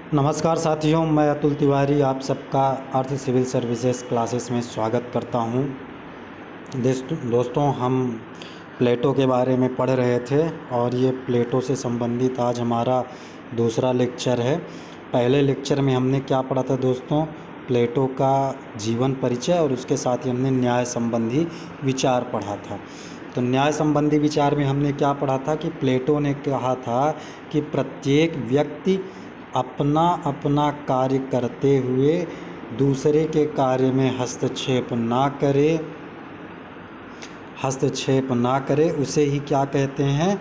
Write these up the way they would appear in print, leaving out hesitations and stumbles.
नमस्कार साथियों, मैं अतुल तिवारी आप सबका अर्थ सिविल सर्विसेज क्लासेस में स्वागत करता हूं। दोस्तों हम प्लेटो के बारे में पढ़ रहे थे और ये प्लेटो से संबंधित आज हमारा दूसरा लेक्चर है। पहले लेक्चर में हमने क्या पढ़ा था दोस्तों? प्लेटो का जीवन परिचय और उसके साथ ही हमने न्याय संबंधी विचार पढ़ा था। तो न्याय संबंधी विचार में हमने क्या पढ़ा था कि प्लेटो ने कहा था कि प्रत्येक व्यक्ति अपना अपना कार्य करते हुए दूसरे के कार्य में हस्तक्षेप ना करे उसे ही क्या कहते हैं?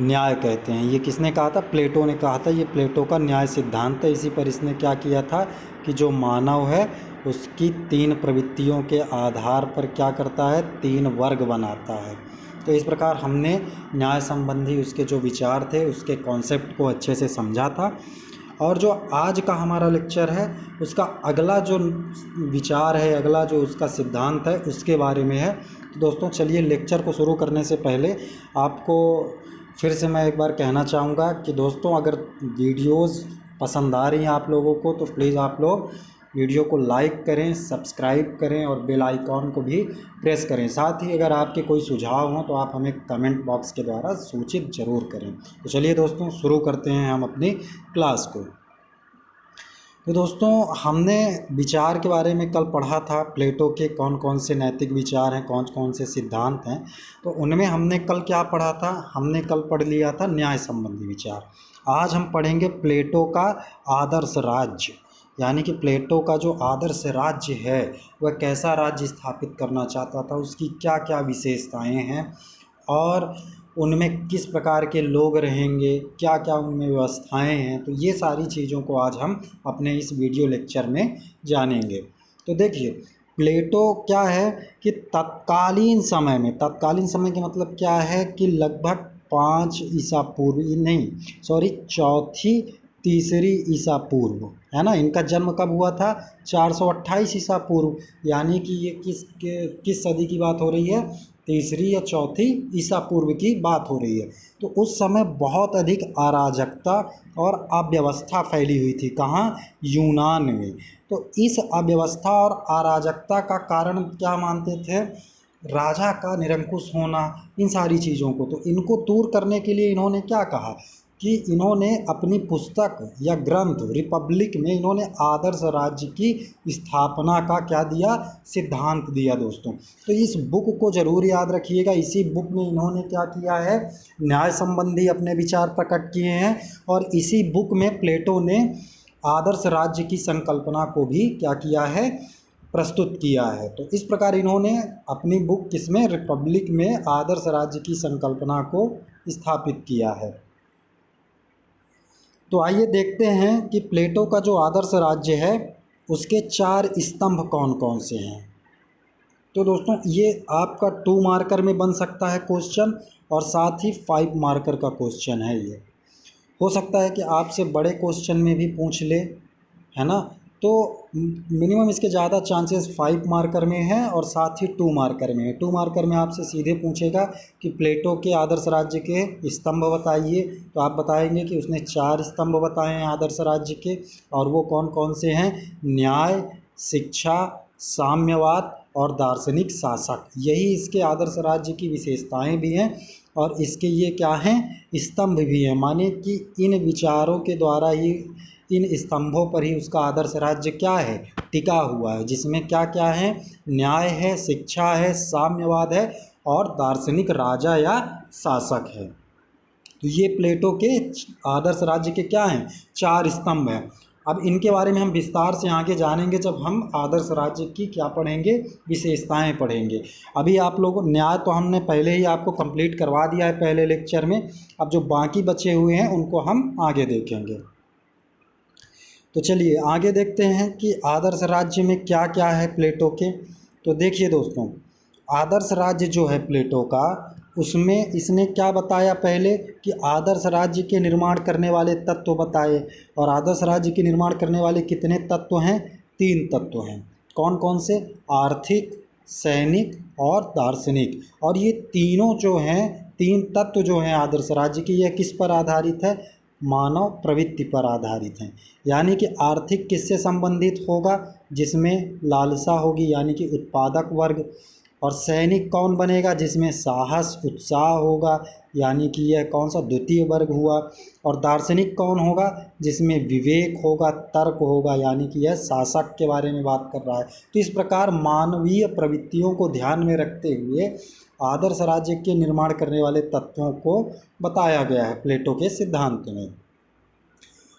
न्याय कहते हैं। ये किसने कहा था? प्लेटो ने कहा था। ये प्लेटो का न्याय सिद्धांत है। इसी पर इसने क्या किया था कि जो मानव है उसकी 3 प्रवृत्तियों के आधार पर क्या करता है? 3 वर्ग बनाता है। तो इस प्रकार हमने न्याय संबंधी उसके जो विचार थे उसके कॉन्सेप्ट को अच्छे से समझा था। और जो आज का हमारा लेक्चर है उसका अगला जो विचार है, अगला जो उसका सिद्धांत है उसके बारे में है। तो दोस्तों चलिए, लेक्चर को शुरू करने से पहले आपको फिर से मैं एक बार कहना चाहूँगा कि दोस्तों अगर वीडियोस पसंद आ रही हैं आप लोगों को तो प्लीज़ आप लोग वीडियो को लाइक करें, सब्सक्राइब करें और बेल आइकॉन को भी प्रेस करें। साथ ही अगर आपके कोई सुझाव हों तो आप हमें कमेंट बॉक्स के द्वारा सूचित ज़रूर करें। तो चलिए दोस्तों शुरू करते हैं हम अपनी क्लास को। तो दोस्तों हमने विचार के बारे में कल पढ़ा था, प्लेटो के कौन कौन से नैतिक विचार हैं, कौन कौन से सिद्धांत हैं। तो उनमें हमने कल क्या पढ़ा था? हमने कल पढ़ लिया था न्याय संबंधी विचार। आज हम पढ़ेंगे प्लेटो का आदर्श राज्य, यानी कि प्लेटो का जो आदर्श राज्य है वह कैसा राज्य स्थापित करना चाहता था, उसकी क्या क्या विशेषताएं हैं और उनमें किस प्रकार के लोग रहेंगे, क्या क्या उनमें व्यवस्थाएं हैं। तो ये सारी चीज़ों को आज हम अपने इस वीडियो लेक्चर में जानेंगे। तो देखिए, प्लेटो क्या है कि तत्कालीन समय का मतलब क्या है कि लगभग 5 ईसा पूर्व नहीं, सॉरी, चौथी तीसरी ईसा पूर्व, है ना। इनका जन्म कब हुआ था? 428 ईसा पूर्व, यानी कि ये किस सदी की बात हो रही है? तीसरी या चौथी ईसा पूर्व की बात हो रही है। तो उस समय बहुत अधिक अराजकता और अव्यवस्था फैली हुई थी। कहाँ? यूनान में। तो इस अव्यवस्था और अराजकता का कारण क्या मानते थे? राजा का निरंकुश होना, इन सारी चीज़ों को। तो इनको दूर करने के लिए इन्होंने क्या कहा कि इन्होंने अपनी पुस्तक या ग्रंथ रिपब्लिक में इन्होंने आदर्श राज्य की स्थापना का क्या दिया? सिद्धांत दिया दोस्तों। तो इस बुक को जरूर याद रखिएगा। इसी बुक में इन्होंने क्या किया है? न्याय संबंधी अपने विचार प्रकट किए हैं और इसी बुक में प्लेटो ने आदर्श राज्य की संकल्पना को भी क्या किया है? प्रस्तुत किया है। तो इस प्रकार इन्होंने अपनी बुक किसमें? रिपब्लिक में आदर्श राज्य की संकल्पना को स्थापित किया है। तो आइए देखते हैं कि प्लेटो का जो आदर्श राज्य है उसके 4 स्तंभ कौन कौन से हैं। तो दोस्तों ये आपका 2 मार्कर में बन सकता है क्वेश्चन और साथ ही 5 मार्कर का क्वेश्चन है। ये हो सकता है कि आपसे बड़े क्वेश्चन में भी पूछ ले, है ना। तो मिनिमम इसके ज़्यादा चांसेस 5 मार्कर में है और साथ ही 2 मार्कर में है। 2 मार्कर में आपसे सीधे पूछेगा कि प्लेटो के आदर्श राज्य के स्तंभ बताइए, तो आप बताएंगे कि उसने 4 स्तंभ बताए हैं आदर्श राज्य के, और वो कौन कौन से हैं? न्याय, शिक्षा, साम्यवाद और दार्शनिक शासक। यही इसके आदर्श राज्य की विशेषताएं भी हैं और इसके ये क्या हैं? स्तंभ भी हैं। माने कि इन विचारों के द्वारा ही, इन स्तंभों पर ही उसका आदर्श राज्य क्या है? टिका हुआ है, जिसमें क्या क्या है? न्याय है, शिक्षा है, साम्यवाद है और दार्शनिक राजा या शासक है। तो ये प्लेटो के आदर्श राज्य के क्या हैं? 4 स्तंभ हैं। अब इनके बारे में हम विस्तार से आगे जानेंगे जब हम आदर्श राज्य की क्या पढ़ेंगे? विशेषताएं पढ़ेंगे। अभी आप लोगों न्याय तो हमने पहले ही आपको कंप्लीट करवा दिया है पहले लेक्चर में। अब जो बाकी बचे हुए हैं उनको हम आगे देखेंगे। तो चलिए आगे देखते हैं कि आदर्श राज्य में क्या क्या है प्लेटो के। तो देखिए दोस्तों, आदर्श राज्य जो है प्लेटो का, उसमें इसने क्या बताया? पहले कि आदर्श राज्य के निर्माण करने वाले तत्व बताए। और आदर्श राज्य के निर्माण करने वाले कितने तत्व हैं? 3 तत्व हैं। कौन कौन से? आर्थिक, सैनिक और दार्शनिक। और ये तीनों जो हैं, 3 तत्व जो हैं आदर्श राज्य के, यह किस पर आधारित है? मानव प्रवृत्ति पर आधारित हैं। यानी कि आर्थिक किससे संबंधित होगा, जिसमें लालसा होगी यानी कि उत्पादक वर्ग। और सैनिक कौन बनेगा, जिसमें साहस उत्साह होगा यानी कि यह कौन सा द्वितीय वर्ग हुआ। और दार्शनिक कौन होगा, जिसमें विवेक होगा तर्क होगा यानी कि यह शासक के बारे में बात कर रहा है। तो इस प्रकार मानवीय प्रवृत्तियों को ध्यान में रखते हुए आदर्श राज्य के निर्माण करने वाले तत्वों को बताया गया है प्लेटो के सिद्धांत में।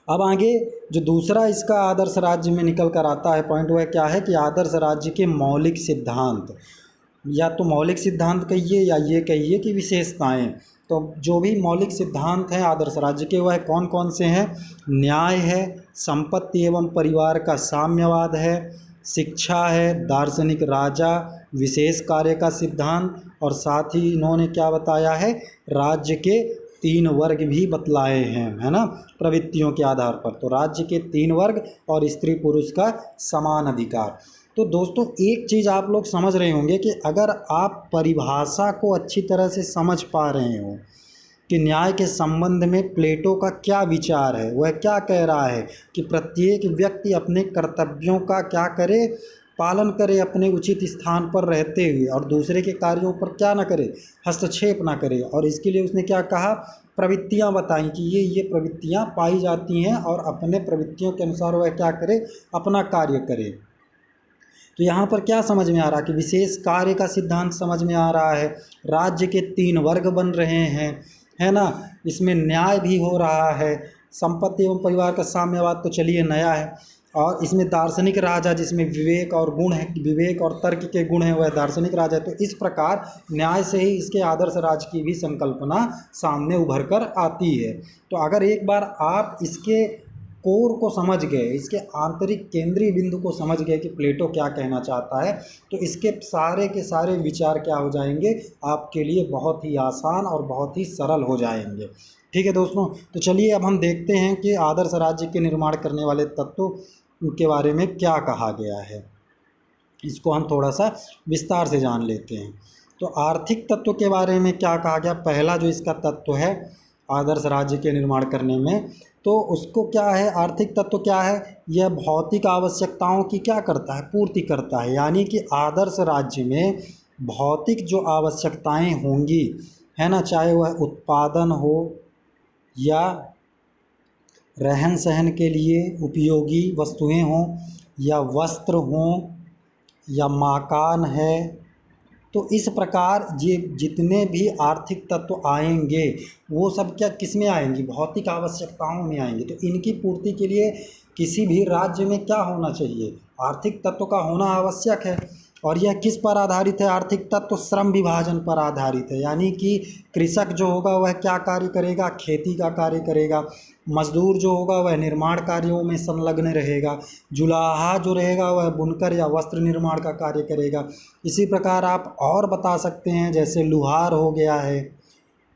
अब आगे जो दूसरा इसका आदर्श राज्य में निकल कर आता है पॉइंट, वह क्या है कि आदर्श राज्य के मौलिक सिद्धांत, या तो मौलिक सिद्धांत कहिए या ये कहिए कि विशेषताएं। तो जो भी मौलिक सिद्धांत हैं आदर्श राज्य के, वह कौन कौन से हैं। न्याय है, संपत्ति एवं परिवार का साम्यवाद है, शिक्षा है, दार्शनिक राजा, विशेष कार्य का सिद्धांत, और साथ ही इन्होंने क्या बताया है, राज्य के 3 वर्ग भी बतलाए हैं, है ना, प्रवृत्तियों के आधार पर। तो राज्य के 3 वर्ग और स्त्री पुरुष का समान अधिकार। तो दोस्तों एक चीज़ आप लोग समझ रहे होंगे कि अगर आप परिभाषा को अच्छी तरह से समझ पा रहे हो कि न्याय के संबंध में प्लेटो का क्या विचार है, वह क्या कह रहा है कि प्रत्येक व्यक्ति अपने कर्तव्यों का क्या करे, पालन करे अपने उचित स्थान पर रहते हुए, और दूसरे के कार्यों पर क्या ना करे, हस्तक्षेप ना करे। और इसके लिए उसने क्या कहा, प्रवृत्तियां बताई कि ये प्रवृत्तियां पाई जाती हैं और अपने प्रवृत्तियों के अनुसार वह क्या करे, अपना कार्य करे। तो यहाँ पर क्या समझ में आ रहा है कि विशेष कार्य का सिद्धांत समझ में आ रहा है, राज्य के 3 वर्ग बन रहे हैं, है ना, इसमें न्याय भी हो रहा है, संपत्ति एवं परिवार का साम्यवाद तो चलिए नया है, और इसमें दार्शनिक राजा जिसमें विवेक और गुण है, विवेक और तर्क के गुण हैं, वह दार्शनिक राजा है। तो इस प्रकार न्याय से ही इसके आदर्श राज्य की भी संकल्पना सामने उभर कर आती है। तो अगर एक बार आप इसके कोर को समझ गए, इसके आंतरिक केंद्रीय बिंदु को समझ गए कि प्लेटो क्या कहना चाहता है, तो इसके सारे के सारे विचार क्या हो जाएंगे, आपके लिए बहुत ही आसान और बहुत ही सरल हो जाएंगे। ठीक है दोस्तों, तो चलिए अब हम देखते हैं कि आदर्श राज्य के निर्माण करने वाले तत्व के बारे में क्या कहा गया है। इसको हम थोड़ा सा विस्तार से जान लेते हैं। तो आर्थिक तत्व के बारे में क्या कहा गया, पहला जो इसका तत्व है आदर्श राज्य के निर्माण करने में, तो उसको क्या है, आर्थिक तत्व क्या है, यह भौतिक आवश्यकताओं की क्या करता है, पूर्ति करता है। यानी कि आदर्श राज्य में भौतिक जो आवश्यकताएं होंगी, है ना, चाहे वह उत्पादन हो या रहन सहन के लिए उपयोगी वस्तुएं हों, या वस्त्र हों, या मकान है, तो इस प्रकार ये जितने भी आर्थिक तत्व आएंगे वो सब क्या किस में आएंगी, भौतिक आवश्यकताओं में आएंगे। तो इनकी पूर्ति के लिए किसी भी राज्य में क्या होना चाहिए, आर्थिक तत्व का होना आवश्यक है। और यह किस पर आधारित है, आर्थिक तत्व श्रम विभाजन पर आधारित है। यानी कि कृषक जो होगा वह क्या कार्य करेगा, खेती का कार्य करेगा, मजदूर जो होगा वह निर्माण कार्यों में संलग्न रहेगा, जुलाहा जो रहेगा वह बुनकर या वस्त्र निर्माण का कार्य करेगा। इसी प्रकार आप और बता सकते हैं, जैसे लुहार हो गया है,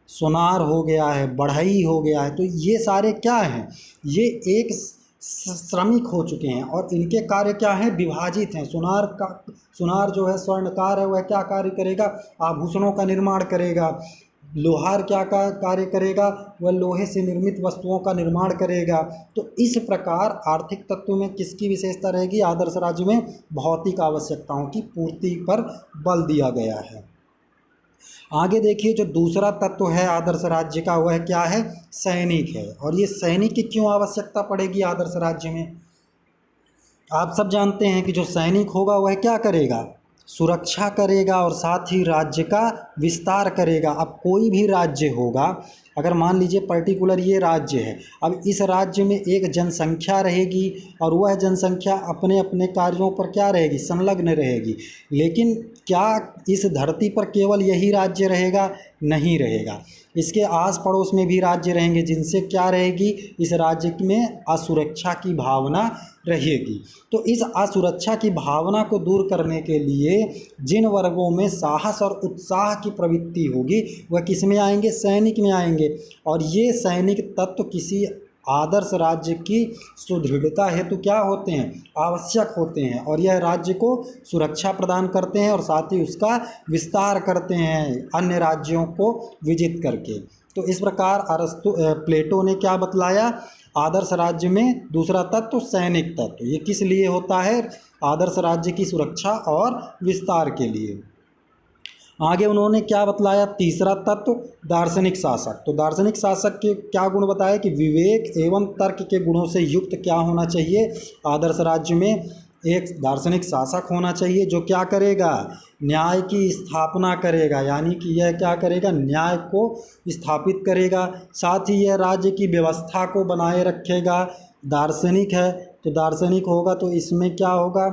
सुनार हो गया है, बढ़ई हो गया है। तो ये सारे क्या हैं, ये एक श्रमिक हो चुके हैं और इनके कार्य क्या हैं, विभाजित हैं। सुनार जो है स्वर्णकार है, वह क्या कार्य करेगा, आभूषणों का निर्माण करेगा। लोहार क्या कार्य करेगा, वह लोहे से निर्मित वस्तुओं का निर्माण करेगा। तो इस प्रकार आर्थिक तत्व में किसकी विशेषता रहेगी, आदर्श राज्य में भौतिक आवश्यकताओं की पूर्ति पर बल दिया गया है। आगे देखिए, जो दूसरा तत्व है आदर्श राज्य का वह क्या है, सैनिक है। और ये सैनिक की क्यों आवश्यकता पड़ेगी आदर्श राज्य में, आप सब जानते हैं कि जो सैनिक होगा वह क्या करेगा, सुरक्षा करेगा और साथ ही राज्य का विस्तार करेगा। अब कोई भी राज्य होगा, अगर मान लीजिए पर्टिकुलर ये राज्य है, अब इस राज्य में एक जनसंख्या रहेगी और वह जनसंख्या अपने अपने कार्यों पर क्या रहेगी, संलग्न रहेगी। लेकिन क्या इस धरती पर केवल यही राज्य रहेगा, नहीं रहेगा। इसके आस पड़ोस में भी राज्य रहेंगे जिनसे क्या रहेगी, इस राज्य में असुरक्षा की भावना रहेगी। तो इस असुरक्षा की भावना को दूर करने के लिए जिन वर्गों में साहस और उत्साह की प्रवृत्ति होगी वह किस में आएंगे, सैनिक में आएंगे। और ये सैनिक तत्व किसी आदर्श राज्य की सुदृढ़ता हेतु क्या होते हैं, आवश्यक होते हैं। और यह राज्य को सुरक्षा प्रदान करते हैं और साथ ही उसका विस्तार करते हैं अन्य राज्यों को विजित करके। तो तो इस प्रकार प्लेटो ने क्या बतलाया, आदर्श राज्य में दूसरा तत्व सैनिक तत्व, ये किस लिए होता है, आदर्श राज्य की सुरक्षा और विस्तार के लिए। आगे उन्होंने क्या बतलाया, तीसरा तत्व दार्शनिक शासक। तो दार्शनिक शासक के क्या गुण बताए कि विवेक एवं तर्क के गुणों से युक्त क्या होना चाहिए, आदर्श राज्य में एक दार्शनिक शासक होना चाहिए जो क्या करेगा, न्याय की स्थापना करेगा, यानी कि यह क्या करेगा, न्याय को स्थापित करेगा, साथ ही यह राज्य की व्यवस्था को बनाए रखेगा। दार्शनिक है तो दार्शनिक होगा तो इसमें क्या होगा,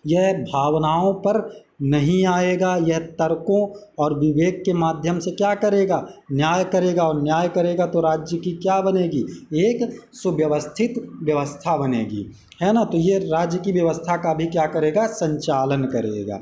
यह भावनाओं पर नहीं आएगा, यह तर्कों और विवेक के माध्यम से क्या करेगा, न्याय करेगा, और न्याय करेगा तो राज्य की क्या बनेगी, एक सुव्यवस्थित व्यवस्था बनेगी, है ना। तो ये राज्य की व्यवस्था का भी क्या करेगा, संचालन करेगा।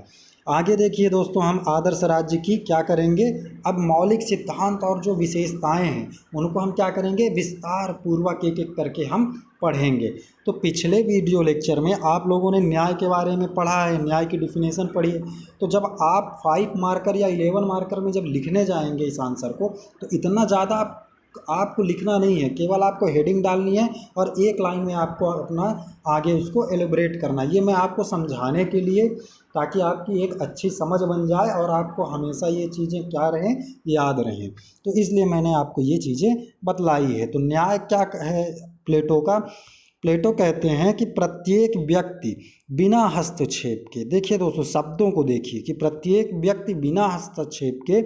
आगे देखिए दोस्तों, हम आदर्श राज्य की क्या करेंगे, अब मौलिक सिद्धांत और जो विशेषताएं हैं उनको हम क्या करेंगे, विस्तार पूर्वक एक एक करके हम पढ़ेंगे। तो पिछले वीडियो लेक्चर में आप लोगों ने न्याय के बारे में पढ़ा है, न्याय की डिफिनेशन पढ़ी है। तो जब आप 5 मार्कर या 11 मार्कर में जब लिखने जाएंगे इस आंसर को, तो इतना ज़्यादा आपको लिखना नहीं है, केवल आपको हेडिंग डालनी है और एक लाइन में आपको अपना आगे उसको एलिब्रेट करना है। ये मैं आपको समझाने के लिए, ताकि आपकी एक अच्छी समझ बन जाए और आपको हमेशा ये चीज़ें क्या रहें, याद रहें। तो इसलिए मैंने आपको ये चीज़ें बतलाई है। तो न्याय क्या है प्लेटो का, प्लेटो कहते हैं कि प्रत्येक व्यक्ति बिना हस्तक्षेप के, देखिए दोस्तों शब्दों को देखिए, कि प्रत्येक व्यक्ति बिना हस्तक्षेप के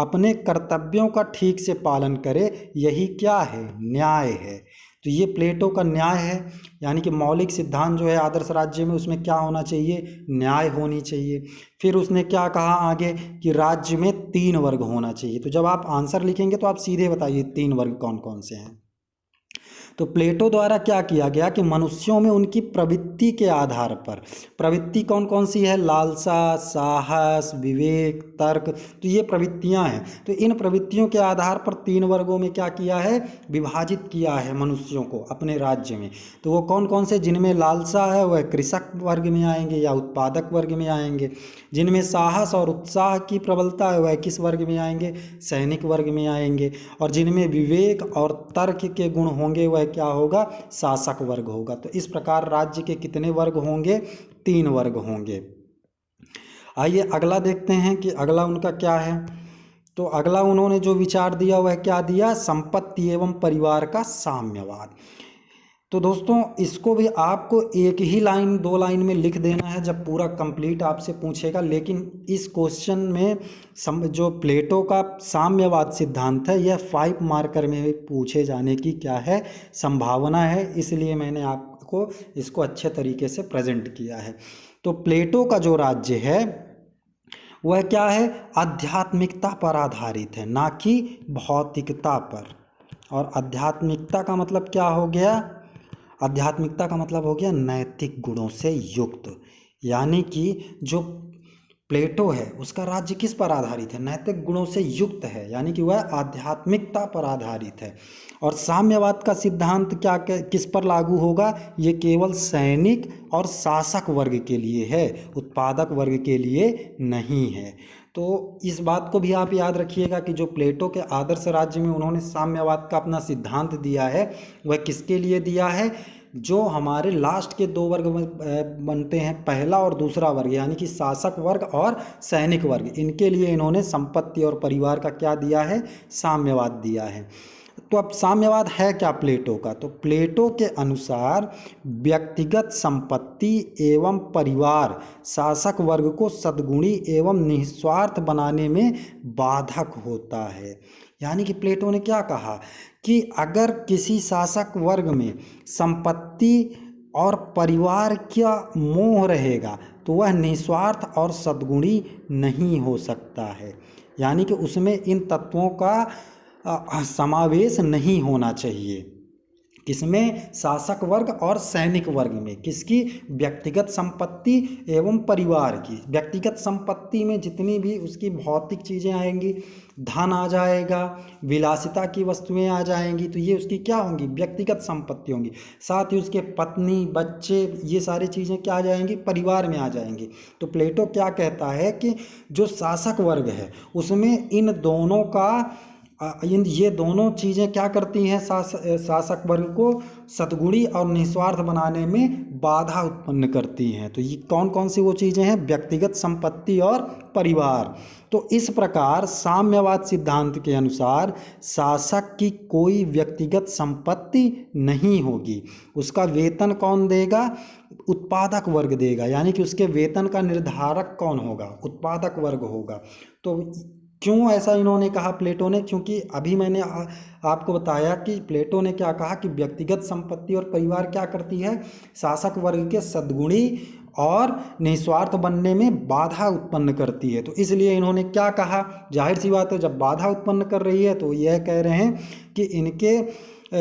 अपने कर्तव्यों का ठीक से पालन करे, यही क्या है, न्याय है। तो ये प्लेटो का न्याय है, यानी कि मौलिक सिद्धांत जो है आदर्श राज्य में, उसमें क्या होना चाहिए, न्याय होनी चाहिए। फिर उसने क्या कहा आगे कि राज्य में 3 वर्ग होना चाहिए। तो जब आप आंसर लिखेंगे तो आप सीधे बताइए 3 वर्ग कौन कौन से हैं। तो प्लेटो द्वारा क्या किया गया कि मनुष्यों में उनकी प्रवृत्ति के आधार पर, प्रवृत्ति कौन कौन सी है, लालसा, साहस, विवेक, तर्क, तो ये प्रवृत्तियां हैं। तो इन प्रवृत्तियों के आधार पर 3 वर्गों में क्या किया है, विभाजित किया है मनुष्यों को अपने राज्य में। तो वो कौन कौन से, जिनमें लालसा है वह कृषक वर्ग में आएंगे या उत्पादक वर्ग में आएंगे, जिनमें साहस और उत्साह की प्रबलता है वह किस वर्ग में आएंगे, सैनिक वर्ग में आएंगे, और जिनमें विवेक और तर्क के गुण होंगे वह क्या होगा, शासक वर्ग होगा। तो इस प्रकार राज्य के कितने वर्ग होंगे, 3 वर्ग होंगे। आइए अगला देखते हैं कि अगला उनका क्या है। तो अगला उन्होंने जो विचार दिया वह क्या दिया, संपत्ति एवं परिवार का साम्यवाद। तो दोस्तों इसको भी आपको एक ही लाइन 2 लाइन में लिख देना है जब पूरा कंप्लीट आपसे पूछेगा, लेकिन इस क्वेश्चन में जो प्लेटो का साम्यवाद सिद्धांत है यह 5 मार्कर में पूछे जाने की क्या है, संभावना है, इसलिए मैंने आपको इसको अच्छे तरीके से प्रेजेंट किया है। तो प्लेटो का जो राज्य है वह क्या है, आध्यात्मिकता पर आधारित है, ना कि भौतिकता पर। और आध्यात्मिकता का मतलब क्या हो गया, आध्यात्मिकता का मतलब हो गया नैतिक गुणों से युक्त, यानी कि जो प्लेटो है उसका राज्य किस पर आधारित है, नैतिक गुणों से युक्त है, यानी कि वह आध्यात्मिकता पर आधारित है। और साम्यवाद का सिद्धांत क्या किस पर लागू होगा, ये केवल सैनिक और शासक वर्ग के लिए है, उत्पादक वर्ग के लिए नहीं है। तो इस बात को भी आप याद रखिएगा कि जो प्लेटो के आदर्श राज्य में उन्होंने साम्यवाद का अपना सिद्धांत दिया है वह किसके लिए दिया है, जो हमारे लास्ट के 2 वर्ग बनते हैं, पहला और दूसरा वर्ग, यानी कि शासक वर्ग और सैनिक वर्ग, इनके लिए इन्होंने संपत्ति और परिवार का क्या दिया है, साम्यवाद दिया है। तो अब साम्यवाद है क्या प्लेटो का, तो प्लेटो के अनुसार व्यक्तिगत संपत्ति एवं परिवार शासक वर्ग को सद्गुणी एवं निस्वार्थ बनाने में बाधक होता है। यानी कि प्लेटो ने क्या कहा कि अगर किसी शासक वर्ग में संपत्ति और परिवार का मोह रहेगा तो वह निस्वार्थ और सद्गुणी नहीं हो सकता है, यानी कि उसमें इन तत्वों का समावेश नहीं होना चाहिए। किसमें, शासक वर्ग और सैनिक वर्ग में, किसकी, व्यक्तिगत संपत्ति एवं परिवार की। व्यक्तिगत संपत्ति में जितनी भी उसकी भौतिक चीज़ें आएंगी, धन आ जाएगा, विलासिता की वस्तुएं आ जाएंगी, तो ये उसकी क्या होंगी, व्यक्तिगत संपत्ति होंगी। साथ ही उसके पत्नी, बच्चे, ये सारी चीज़ें क्या आ जाएंगी, परिवार में आ जाएंगी। तो प्लेटो क्या कहता है कि जो शासक वर्ग है उसमें इन दोनों का ये दोनों चीज़ें क्या करती हैं, शासक वर्ग को सद्गुणी और निस्वार्थ बनाने में बाधा उत्पन्न करती हैं। तो ये कौन कौन सी वो चीज़ें हैं, व्यक्तिगत संपत्ति और परिवार। तो इस प्रकार साम्यवाद सिद्धांत के अनुसार शासक की कोई व्यक्तिगत संपत्ति नहीं होगी, उसका वेतन कौन देगा, उत्पादक वर्ग देगा, यानी कि उसके वेतन का निर्धारक कौन होगा, उत्पादक वर्ग होगा। तो क्यों ऐसा इन्होंने कहा प्लेटो ने, क्योंकि अभी मैंने आपको बताया कि प्लेटो ने क्या कहा कि व्यक्तिगत संपत्ति और परिवार क्या करती है, शासक वर्ग के सद्गुणी और निस्वार्थ बनने में बाधा उत्पन्न करती है। तो इसलिए इन्होंने क्या कहा, जाहिर सी बात है जब बाधा उत्पन्न कर रही है तो यह कह रहे हैं कि इनके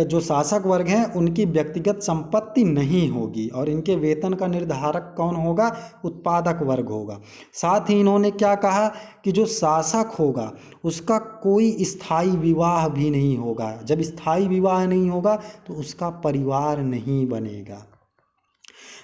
जो शासक वर्ग हैं उनकी व्यक्तिगत संपत्ति नहीं होगी और इनके वेतन का निर्धारक कौन होगा, उत्पादक वर्ग होगा। साथ ही इन्होंने क्या कहा कि जो शासक होगा उसका कोई स्थायी विवाह भी नहीं होगा, जब स्थायी विवाह नहीं होगा तो उसका परिवार नहीं बनेगा,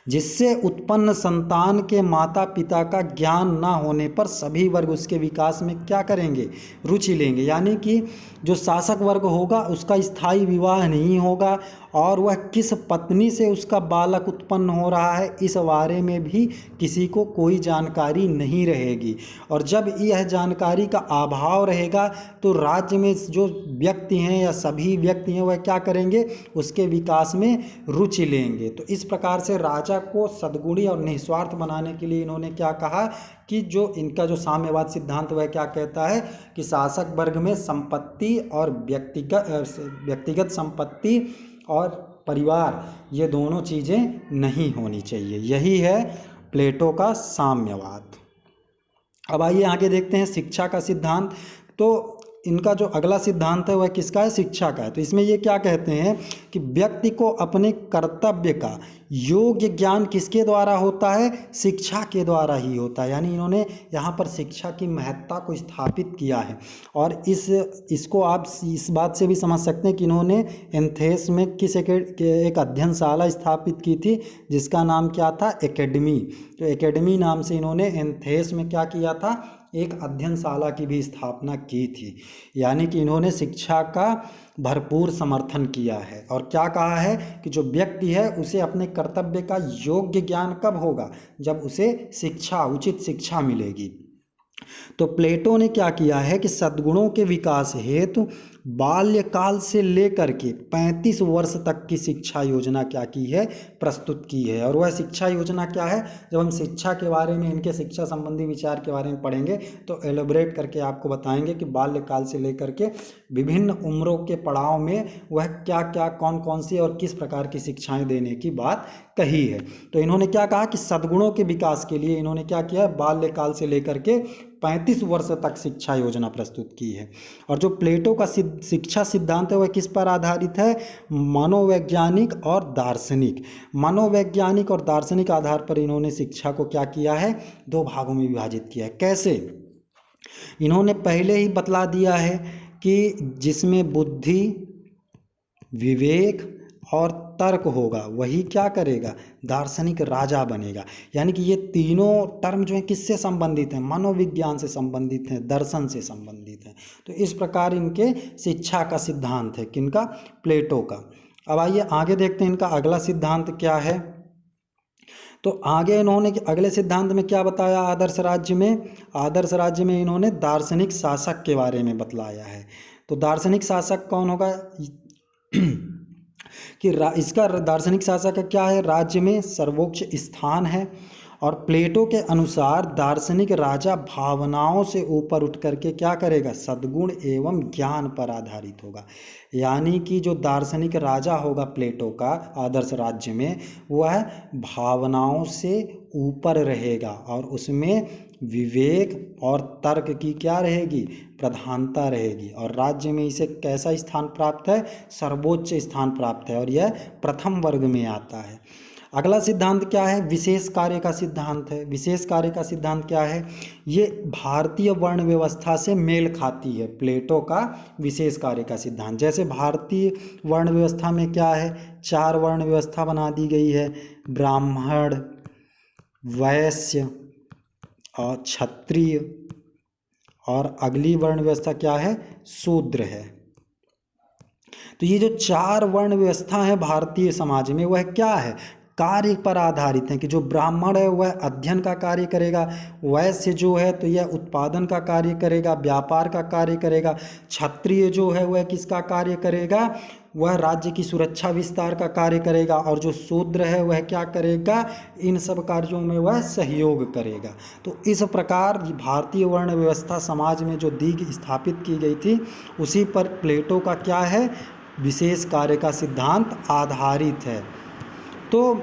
जिससे उत्पन्न संतान के माता पिता का ज्ञान ना होने पर सभी वर्ग उसके विकास में क्या करेंगे, रुचि लेंगे। यानी कि जो शासक वर्ग होगा उसका स्थायी विवाह नहीं होगा और वह किस पत्नी से उसका बालक उत्पन्न हो रहा है इस बारे में भी किसी को कोई जानकारी नहीं रहेगी। और जब यह जानकारी का अभाव रहेगा तो राज्य में जो व्यक्ति हैं या सभी व्यक्ति हैं वह क्या करेंगे, उसके विकास में रुचि लेंगे। तो इस प्रकार से राजा को सद्गुणी और निस्वार्थ बनाने के लिए इन्होंने क्या कहा कि जो इनका जो साम्यवाद सिद्धांत वह क्या कहता है कि शासक वर्ग में संपत्ति और व्यक्तिगत संपत्ति और परिवार ये दोनों चीज़ें नहीं होनी चाहिए। यही है प्लेटो का साम्यवाद। अब आइए आगे देखते हैं शिक्षा का सिद्धांत। तो इनका जो अगला सिद्धांत है वह किसका है, शिक्षा का है। तो इसमें ये क्या कहते हैं कि व्यक्ति को अपने कर्तव्य का योग्य ज्ञान किसके द्वारा होता है, शिक्षा के द्वारा ही होता है। यानी इन्होंने यहाँ पर शिक्षा की महत्ता को स्थापित किया है और इसको आप इस बात से भी समझ सकते हैं कि इन्होंने एथेंस में एक अध्ययनशाला स्थापित की थी जिसका नाम क्या था, एकेडमी। तो एकेडमी नाम से इन्होंने एथेंस में क्या किया था, एक अध्ययनशाला की भी स्थापना की थी। यानी कि इन्होंने शिक्षा का भरपूर समर्थन किया है और क्या कहा है कि जो व्यक्ति है उसे अपने कर्तव्य का योग्य ज्ञान कब होगा, जब उसे शिक्षा, उचित शिक्षा मिलेगी। तो प्लेटो ने क्या किया है कि सद्गुणों के विकास हेतु बाल्यकाल से लेकर के 35 वर्ष तक की शिक्षा योजना क्या की है, प्रस्तुत की है। और वह शिक्षा योजना क्या है, जब हम शिक्षा के बारे में, इनके शिक्षा संबंधी विचार के बारे में पढ़ेंगे तो एलोबरेट करके आपको बताएंगे कि बाल्यकाल से लेकर के विभिन्न उम्रों के पड़ाव में वह क्या क्या, कौन कौन सी और किस प्रकार की शिक्षाएं देने की बात कही है। तो इन्होंने क्या कहा कि सद्गुणों के विकास के लिए इन्होंने क्या किया है, बाल्यकाल से लेकर के 35 वर्ष तक शिक्षा योजना प्रस्तुत की है। और जो प्लेटो का शिक्षा सिद्धांत है वह किस पर आधारित है, मनोवैज्ञानिक और दार्शनिक। मनोवैज्ञानिक और दार्शनिक आधार पर इन्होंने शिक्षा को क्या किया है, 2 भागों में विभाजित किया है। कैसे, इन्होंने पहले ही बतला दिया है कि जिसमें बुद्धि, विवेक और तर्क होगा वही क्या करेगा, दार्शनिक राजा बनेगा। यानी कि ये तीनों टर्म जो है किससे संबंधित हैं, मनोविज्ञान से संबंधित हैं, दर्शन से संबंधित हैं। तो इस प्रकार इनके शिक्षा का सिद्धांत है, किनका, प्लेटो का। अब आइए आगे देखते हैं इनका अगला सिद्धांत क्या है। तो आगे इन्होंने अगले सिद्धांत में क्या बताया, आदर्श राज्य में इन्होंने दार्शनिक शासक के बारे में बतलाया है। तो दार्शनिक शासक कौन होगा कि इसका दार्शनिक शासक का क्या है, राज्य में सर्वोच्च स्थान है। और प्लेटो के अनुसार दार्शनिक राजा भावनाओं से ऊपर उठ करके क्या करेगा, सद्गुण एवं ज्ञान पर आधारित होगा। यानी कि जो दार्शनिक राजा होगा प्लेटो का आदर्श राज्य में, वह भावनाओं से ऊपर रहेगा और उसमें विवेक और तर्क की क्या रहेगी, प्रधानता रहेगी। और राज्य में इसे कैसा स्थान प्राप्त है, सर्वोच्च स्थान प्राप्त है और यह प्रथम वर्ग में आता है। अगला सिद्धांत क्या है, विशेष कार्य का सिद्धांत है। विशेष कार्य का सिद्धांत क्या है, ये भारतीय वर्ण व्यवस्था से मेल खाती है प्लेटो का विशेष कार्य का सिद्धांत। जैसे भारतीय वर्ण व्यवस्था में क्या है, 4 वर्ण व्यवस्था बना दी गई है, ब्राह्मण, वैश्य और क्षत्रिय और अगली वर्ण व्यवस्था क्या है, शूद्र है। तो ये जो 4 वर्ण व्यवस्था है भारतीय समाज में, वह क्या है, कार्य पर आधारित है। कि जो ब्राह्मण है वह अध्ययन का कार्य करेगा, वैश्य जो है तो यह उत्पादन का कार्य करेगा, व्यापार का कार्य करेगा, क्षत्रिय जो है वह किसका कार्य करेगा, वह राज्य की सुरक्षा विस्तार का कार्य करेगा, और जो शूद्र है वह क्या करेगा, इन सब कार्यों में वह सहयोग करेगा। तो इस प्रकार भारतीय वर्ण व्यवस्था समाज में जो दीर्घ स्थापित की गई थी, उसी पर प्लेटो का क्या है, विशेष कार्य का सिद्धांत आधारित है। तो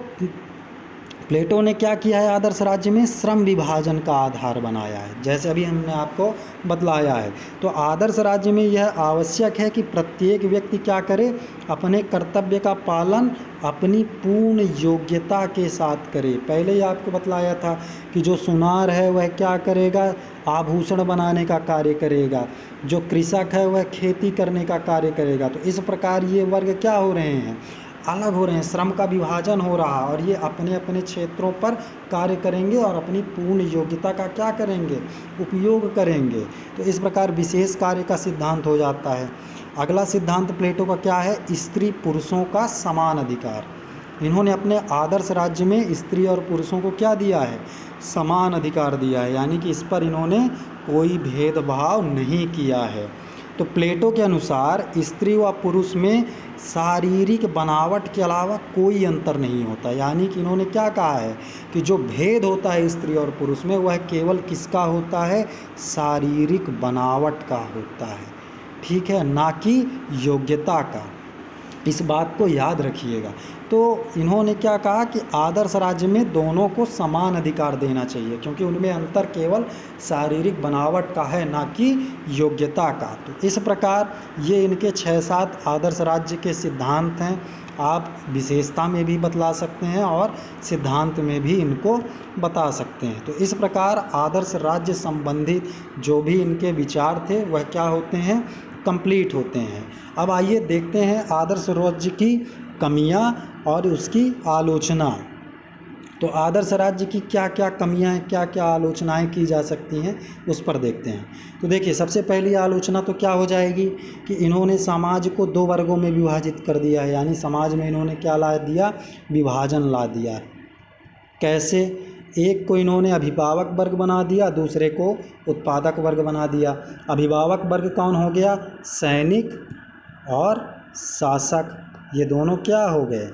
प्लेटो ने क्या किया है, आदर्श राज्य में श्रम विभाजन का आधार बनाया है, जैसे अभी हमने आपको बतलाया है। तो आदर्श राज्य में यह आवश्यक है कि प्रत्येक व्यक्ति क्या करे, अपने कर्तव्य का पालन अपनी पूर्ण योग्यता के साथ करे। पहले ही आपको बतलाया था कि जो सुनार है वह क्या करेगा, आभूषण बनाने का कार्य करेगा, जो कृषक है वह खेती करने का कार्य करेगा। तो इस प्रकार ये वर्ग क्या हो रहे हैं, अलग हो रहे हैं, श्रम का विभाजन हो रहा, और ये अपने अपने क्षेत्रों पर कार्य करेंगे और अपनी पूर्ण योग्यता का क्या करेंगे, उपयोग करेंगे। तो इस प्रकार विशेष कार्य का सिद्धांत हो जाता है। अगला सिद्धांत प्लेटो का क्या है, स्त्री पुरुषों का समान अधिकार। इन्होंने अपने आदर्श राज्य में स्त्री और पुरुषों को क्या दिया है, समान अधिकार दिया है, यानी कि इस पर इन्होंने कोई भेदभाव नहीं किया है। तो प्लेटो के अनुसार स्त्री व पुरुष में शारीरिक बनावट के अलावा कोई अंतर नहीं होता, यानी कि इन्होंने क्या कहा है कि जो भेद होता है स्त्री और पुरुष में, वह केवल किसका होता है, शारीरिक बनावट का होता है, ठीक है, ना कि योग्यता का। इस बात को याद रखिएगा। तो इन्होंने क्या कहा कि आदर्श राज्य में दोनों को समान अधिकार देना चाहिए, क्योंकि उनमें अंतर केवल शारीरिक बनावट का है, ना कि योग्यता का। तो इस प्रकार ये इनके 6-7 आदर्श राज्य के सिद्धांत हैं। आप विशेषता में भी बतला सकते हैं और सिद्धांत में भी इनको बता सकते हैं। तो इस प्रकार आदर्श राज्य संबंधित जो भी इनके विचार थे वह क्या होते हैं, कंप्लीट होते हैं। अब आइए देखते हैं आदर्श राज्य की कमियां और उसकी आलोचना। तो आदर्श राज्य की क्या क्या कमियां हैं, क्या क्या आलोचनाएं की जा सकती हैं, उस पर देखते हैं। तो देखिए, सबसे पहली आलोचना तो क्या हो जाएगी कि इन्होंने समाज को 2 वर्गों में विभाजित कर दिया है, यानी समाज में इन्होंने क्या ला दिया, विभाजन ला दिया। कैसे, एक को इन्होंने अभिभावक वर्ग बना दिया, दूसरे को उत्पादक वर्ग बना दिया। अभिभावक वर्ग कौन हो गया, सैनिक और शासक, ये दोनों क्या हो गए,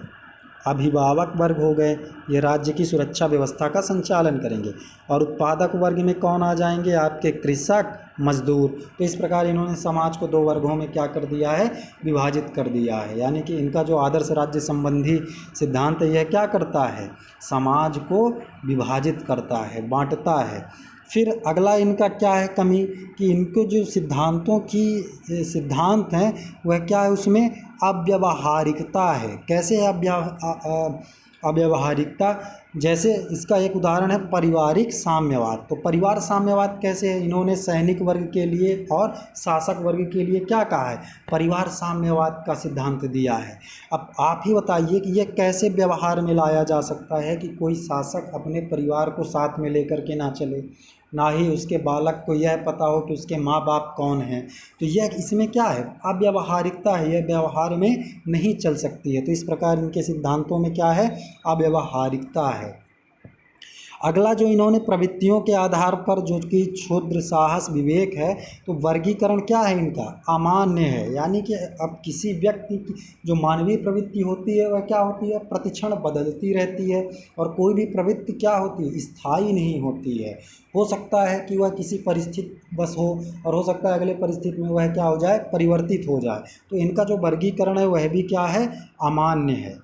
अभिभावक वर्ग हो गए, ये राज्य की सुरक्षा व्यवस्था का संचालन करेंगे। और उत्पादक वर्ग में कौन आ जाएंगे, आपके कृषक, मजदूर। तो इस प्रकार इन्होंने समाज को 2 वर्गों में क्या कर दिया है, विभाजित कर दिया है। यानी कि इनका जो आदर्श राज्य संबंधी सिद्धांत है, यह क्या करता है, समाज को विभाजित करता है, बांटता है। फिर अगला इनका क्या है कमी, कि इनको जो सिद्धांतों की सिद्धांत हैं वह क्या है, उसमें अव्यावहारिकता है। कैसे है अव्यावहारिकता, जैसे इसका एक उदाहरण है पारिवारिक साम्यवाद। तो परिवार साम्यवाद कैसे है, इन्होंने सैनिक वर्ग के लिए और शासक वर्ग के लिए क्या कहा है, परिवार साम्यवाद का सिद्धांत दिया है। अब आप ही बताइए कि यह कैसे व्यवहार में लाया जा सकता है कि कोई शासक अपने परिवार को साथ में लेकर के ना चले, ना ही उसके बालक को यह पता हो कि उसके माँ बाप कौन हैं। तो यह इसमें क्या है, अव्यावहारिकता है, यह व्यवहार में नहीं चल सकती है। तो इस प्रकार इनके सिद्धांतों में क्या है, अव्यावहारिकता है। अगला जो इन्होंने प्रवृत्तियों के आधार पर जो कि क्षुद्र, साहस, विवेक है, तो वर्गीकरण क्या है इनका, अमान्य है। यानी कि अब किसी व्यक्ति की जो मानवीय प्रवृत्ति होती है वह क्या होती है, प्रतिक्षण बदलती रहती है, और कोई भी प्रवृत्ति क्या होती है, स्थायी नहीं होती है। हो सकता है कि वह किसी परिस्थिति बस हो, और हो सकता है अगले परिस्थिति में वह क्या हो जाए, परिवर्तित हो जाए। तो इनका जो वर्गीकरण है वह भी क्या है, अमान्य है।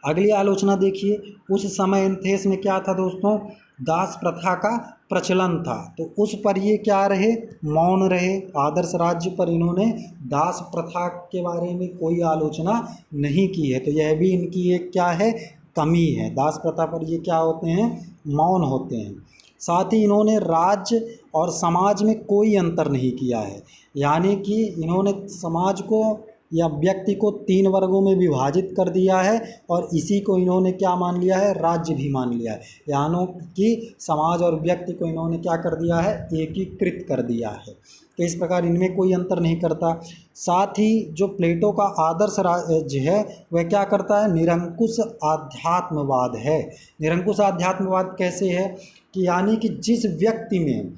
अगली आलोचना देखिए, उस समय एथेंस में क्या था दोस्तों, दास प्रथा का प्रचलन था। तो उस पर ये क्या रहे, मौन रहे। आदर्श राज्य पर इन्होंने दास प्रथा के बारे में कोई आलोचना नहीं की है। तो यह भी इनकी एक क्या है, कमी है। दास प्रथा पर ये क्या होते हैं, मौन होते हैं। साथ ही इन्होंने राज्य और समाज में कोई अंतर नहीं किया है, यानी कि इन्होंने समाज को या व्यक्ति को 3 वर्गों में विभाजित कर दिया है और इसी को इन्होंने क्या मान लिया है, राज्य भी मान लिया है। यानी कि समाज और व्यक्ति को इन्होंने क्या कर दिया है, एकीकृत कर दिया है। तो इस प्रकार इनमें कोई अंतर नहीं करता। साथ ही जो प्लेटो का आदर्श राज्य है वह क्या करता है, निरंकुश आध्यात्मवाद है। निरंकुश आध्यात्मवाद कैसे है कि यानी कि जिस व्यक्ति में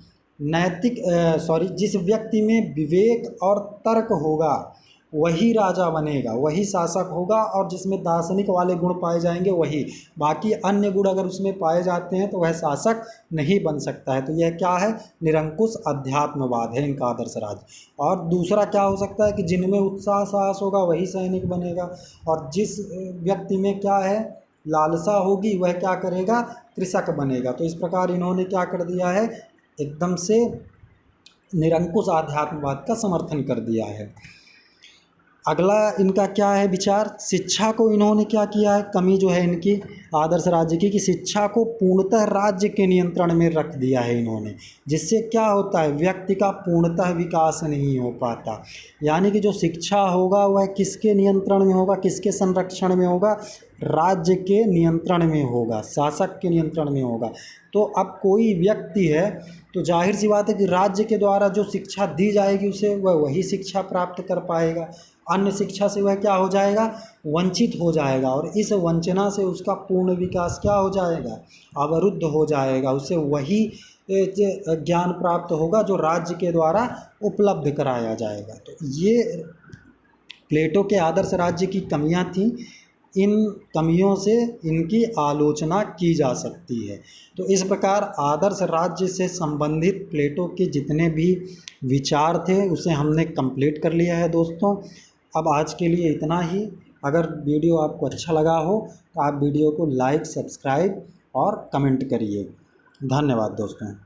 जिस व्यक्ति में विवेक और तर्क होगा वही राजा बनेगा, वही शासक होगा, और जिसमें दार्शनिक वाले गुण पाए जाएंगे वही, बाकी अन्य गुण अगर उसमें पाए जाते हैं तो वह शासक नहीं बन सकता है। तो यह क्या है, निरंकुश अध्यात्मवाद है इनका आदर्श राज्य। और दूसरा क्या हो सकता है कि जिनमें उत्साह साहस होगा वही सैनिक बनेगा, और जिस व्यक्ति में क्या है, लालसा होगी, वह क्या करेगा, कृषक बनेगा। तो इस प्रकार इन्होंने क्या कर दिया है, एकदम से निरंकुश आध्यात्मवाद का समर्थन कर दिया है। अगला इनका क्या है विचार, शिक्षा को इन्होंने क्या किया है, कमी जो है इनकी आदर्श राज्य की, कि शिक्षा को पूर्णतः राज्य के नियंत्रण में रख दिया है इन्होंने, जिससे क्या होता है, व्यक्ति का पूर्णतः विकास नहीं हो पाता। यानी कि जो शिक्षा होगा वह किसके नियंत्रण में होगा, किसके संरक्षण में होगा, राज्य के नियंत्रण में होगा, शासक के नियंत्रण में होगा। तो अब कोई व्यक्ति है तो जाहिर सी बात है कि राज्य के द्वारा जो शिक्षा दी जाएगी उसे वह वही शिक्षा प्राप्त कर पाएगा, अन्य शिक्षा से वह क्या हो जाएगा, वंचित हो जाएगा, और इस वंचना से उसका पूर्ण विकास क्या हो जाएगा, अवरुद्ध हो जाएगा। उसे वही ज्ञान प्राप्त होगा जो राज्य के द्वारा उपलब्ध कराया जाएगा। तो ये प्लेटो के आदर्श राज्य की कमियां थीं, इन कमियों से इनकी आलोचना की जा सकती है। तो इस प्रकार आदर्श राज्य से संबंधित प्लेटो के जितने भी विचार थे उसे हमने कंप्लीट कर लिया है दोस्तों। अब आज के लिए इतना ही। अगर वीडियो आपको अच्छा लगा हो तो आप वीडियो को लाइक, सब्सक्राइब और कमेंट करिए। धन्यवाद दोस्तों।